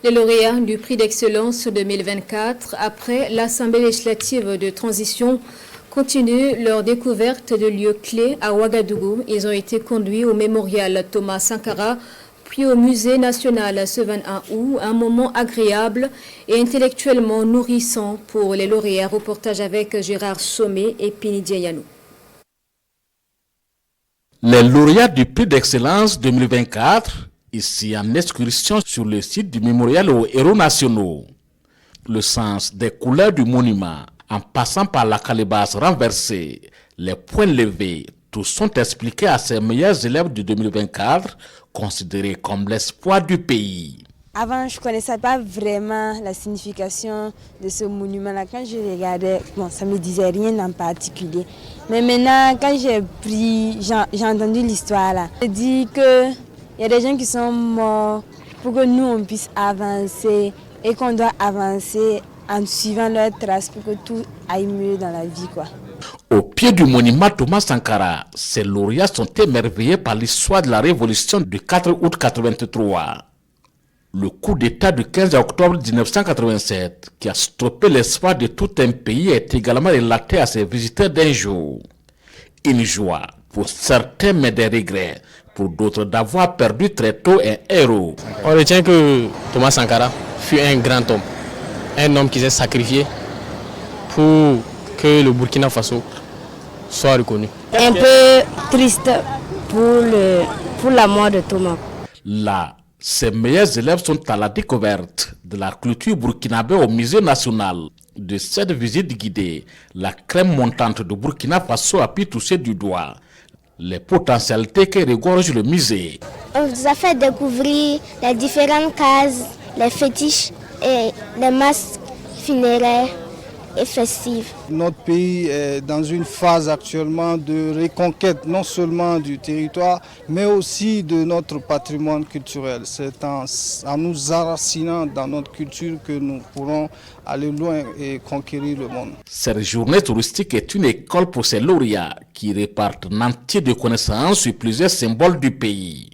Les lauréats du prix d'excellence 2024, après l'Assemblée législative de transition, continuent leur découverte de lieux clés à Ouagadougou. Ils ont été conduits au mémorial Thomas Sankara, puis au musée national Sevan Aou, un moment agréable et intellectuellement nourrissant pour les lauréats. Reportage avec Gérard Sommet et Pini Diayanou. Les lauréats du prix d'excellence 2024, ici en excursion sur le site du mémorial aux héros nationaux. Le sens des couleurs du monument, en passant par la calebasse renversée, les points levés, tous sont expliqués à ces meilleurs élèves de 2024, considérés comme l'espoir du pays. Avant, je ne connaissais pas vraiment la signification de ce monument-là. Quand je regardais, ça ne me disait rien en particulier. Mais maintenant, quand j'ai entendu l'histoire là, je dis qu'il y a des gens qui sont morts pour que nous, on puisse avancer et qu'on doit avancer en suivant leurs traces pour que tout aille mieux dans la vie, quoi. Au pied du monument Thomas Sankara, ces lauréats sont émerveillés par l'histoire de la révolution du 4 août 1983. Le coup d'État du 15 octobre 1987, qui a stoppé l'espoir de tout un pays, est également relaté à ses visiteurs d'un jour. Une joie, pour certains, mais des regrets, pour d'autres d'avoir perdu très tôt un héros. On retient que Thomas Sankara fut un grand homme, un homme qui s'est sacrifié pour que le Burkina Faso soit reconnu. Un peu triste pour la mort de Thomas. Là, ses meilleurs élèves sont à la découverte de la culture burkinabé au musée national. De cette visite guidée, la crème montante de Burkina Faso a pu toucher du doigt les potentialités que regorge le musée. On vous a fait découvrir les différentes cases, les fétiches et les masques funéraires et festives. Notre pays est dans une phase actuellement de reconquête non seulement du territoire mais aussi de notre patrimoine culturel. C'est en nous enracinant dans notre culture que nous pourrons aller loin et conquérir le monde. Cette journée touristique est une école pour ces lauréats qui répartent un entier de connaissances sur plusieurs symboles du pays.